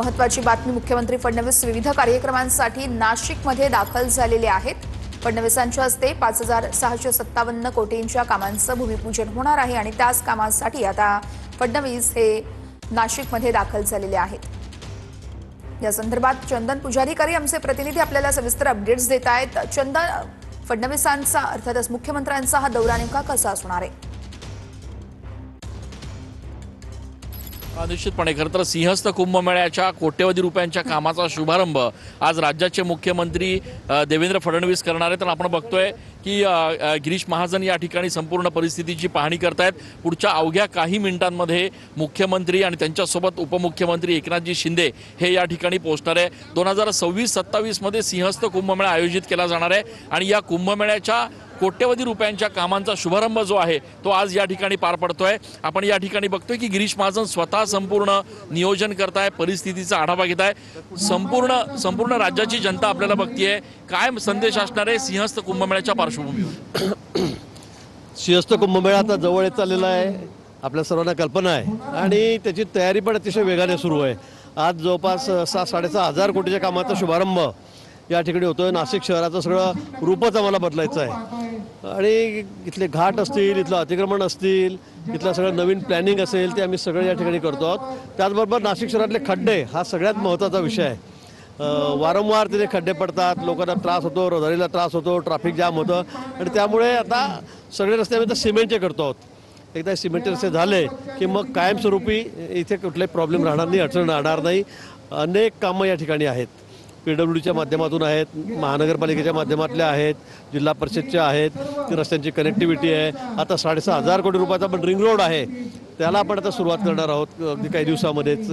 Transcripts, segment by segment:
महत्त्वाची बातमी मुख्यमंत्री फडणवीस विविध कार्यक्रमांसाठी नाशिकमध्ये दाखल झालेले आहेत। फडणवीसांच्या हस्ते 5657 कोटींच्या कामांचं भूमिपूजन होणार आहे आणि त्याच कामांसाठी आता फडणवीस हे नाशिकमध्ये दाखल झालेले आहेत। या संदर्भात चंदन पुजारीकारी आमचे प्रतिनिधी आपल्याला सविस्तर अपडेट्स देत आहेत। चंदन, फडणवीसांचा अर्थातच मुख्यमंत्र्यांचा हा दौरा नेमका कसा असणार आहे? निश्चितपणे खरं तर सिंहस्थ कुंभमेळ्याच्या कोट्यवधी रुपयांच्या कामाचा शुभारंभ आज राज्याचे मुख्यमंत्री देवेंद्र फडणवीस करणार आहेत। तर आपण बघतोय की गिरीश महाजन या ठिकाणी संपूर्ण परिस्थितीची पाहणी करतायत। पुढच्या अवघ्या काही मिनिटांमध्ये मुख्यमंत्री आणि त्यांच्यासोबत उपमुख्यमंत्री एकनाथजी शिंदे हे या ठिकाणी पोहोचणार आहे। 2026-27 मध्ये सिंहस्थ कुंभमेळा आयोजित केला जाणार आहे आणि या कुंभमेळ्याच्या कोट्यवधी रुपयांच्या कामांचा शुभारंभ जो आहे तो आज या ठिकाणी पार पडतोय। आपण या ठिकाणी बघतोय की गिरीश महाजन स्वतः संपूर्ण नियोजन करताय, परिस्थितीचा आढावा घेत आहे। संपूर्ण राज्याची जनता आपल्याला बघतीये। काय संदेश असणार आहे सिंहस्थ कुंभमेळ्याच्या पार्श्वभूमीवर? सिंहस्थ कुंभमेळा आता जवळ येत चाललेला आहे, आपल्या सर्वांना कल्पना आहे आणि त्याची तयारी पण अतिशय वेगाने सुरू आहे। आज जवळपास 6-6.5 कोटीच्या कामाचा शुभारंभ या ठिकाणी होतोय। नाशिक शहराचं सगळं रूपच आम्हाला बदलायचं आहे आणि इथले घाट असतील, इथलं अतिक्रमण असतील, इथलं सगळं नवीन प्लॅनिंग असेल ते आम्ही सगळं या ठिकाणी करतो आहोत। त्याचबरोबर नाशिक शहरातले खड्डे हा सगळ्यात महत्त्वाचा विषय आहे। वारंवार तिथे खड्डे पडतात, लोकांना त्रास होतो, रहदारीला त्रास होतो, ट्रॅफिक जाम होतं आणि त्यामुळे आता सगळे रस्ते आम्ही आता सिमेंटचे करतो आहोत। एकदा सिमेंटचे रस्ते झाले की मग कायमस्वरूपी इथे कुठलाही प्रॉब्लेम राहणार नाही, अडचण राहणार नाही। अनेक कामं या ठिकाणी आहेत, PWDच्या माध्यमातून आहेत, महानगरपालिकेच्या माध्यमातल्या आहेत, जिल्हा परिषदच्या आहेत, रस्त्यांची कनेक्टिव्हिटी आहे। आता 6,500 कोटी रुपयाचा पण रिंग रोड आहे, त्याला आपण आता सुरुवात करणार आहोत अगदी काही दिवसामध्येच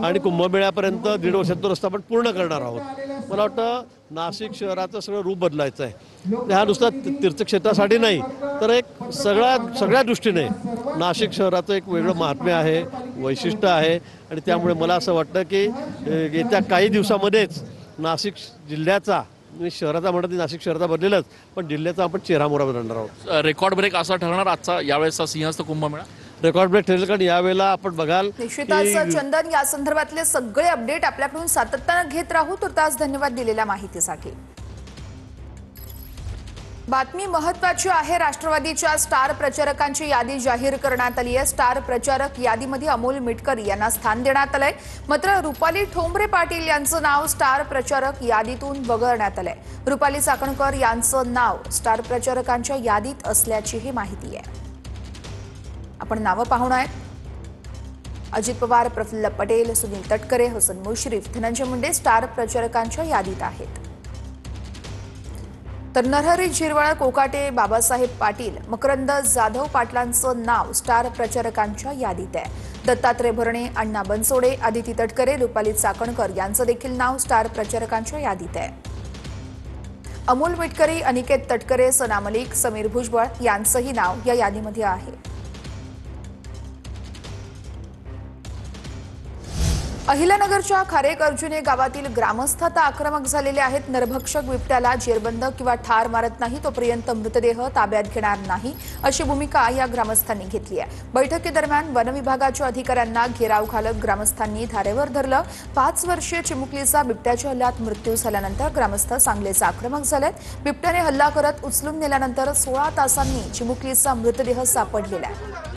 आणि कुंभमेळ्यापर्यंत 1.5 वर्षात तो रस्ता आपण पूर्ण करणार आहोत। मला वाटतं नाशिक शहराचं सगळं रूप बदलायचं आहे। हा नुसता तीर्थक्षेत्रासाठी नाही तर एक सगळ्या दृष्टीने नाशिक शहराचं एक वेगळं महात्म्य आहे, वैशिष्ट्य आहे आणि त्यामुळे मला असं वाटतं की येत्या काही दिवसामध्येच नाशिक जिल्ह्याचा, मी शहराचा म्हणत नाही, नाशिक शहराचा बदलेलच पण जिल्ह्याचा आपण चेहरामोहरा बनवणार आहोत। रेकॉर्ड ब्रेक असा ठरणार आजचा यावेळेसचा सिंहस्थ कुंभमेळा? रेकॉर्ड ब्रेक ठरेल कारण यावेळेला आपण बघाल निश्चितच चंदन, या संदर्भातले सगळे अपडेट आपल्याकडून सातत्याने घेत राहू। तुर्तास धन्यवाद दिलेल्या माहितीसाठी। बातमी महत्त्वाची आहे। राष्ट्रवादीच्या स्टार प्रचारकांची यादी जाहीर करण्यात आली आहे। स्टार प्रचारक यादीमध्ये अमोल मिटकरी यांना स्थान देण्यात आलंय, मात्र रुपाली ठोंबरे पाटील यांचं नाव स्टार प्रचारक यादीतून वगळण्यात आलंय। रुपाली चाकणकर यांचं नाव स्टार प्रचारकांच्या यादीत असल्याचीही माहिती आहे। आपण नावं पाहणार अजित पवार, प्रफुल्ल पटेल, सुनील तटकरे, हसन मुश्रीफ, धनंजय मुंडे स्टार प्रचारकांच्या यादीत आहेत। तर नरहरी झिरवळ, कोकाटे, बाबासाहेब पाटील, मकरंद जाधव पाटलांचं नाव स्टार प्रचारकांच्या यादीत आहे। दत्तात्रय भरणे, अण्णा बनसोडे, आदिती तटकरे, रुपाली चाकणकर यांचं देखील नाव स्टार प्रचारकांच्या यादीत आहे। अमोल मिटकरी, अनिकेत तटकरे, सना मलिक, समीर भुजबळ यांचंही नाव या यादीमध्ये आहे। अहिल्यानगरच्या खारेक अर्जुने गावातील ग्रामस्थ आता आक्रमक झालेले आहेत। नरभक्षक बिबट्याला जेरबंद किंवा ठार मारत नाही तोपर्यंत मृतदेह ताब्यात घेणार नाही अशी भूमिका या ग्रामस्थांनी घेतली आहे। बैठकीदरम्यान वन विभागाच्या अधिकाऱ्यांना घेराव घालत ग्रामस्थांनी धारेवर धरलं। 5 वर्षीय चिमुकलीचा बिबट्याच्या हल्ल्यात मृत्यू झाल्यानंतर ग्रामस्थ चांगलेच आक्रमक झालेत। बिबट्याने हल्ला करत उचलून नेल्यानंतर 16 तासांनी चिमुकलीचा मृतदेह सापडलेला आहे।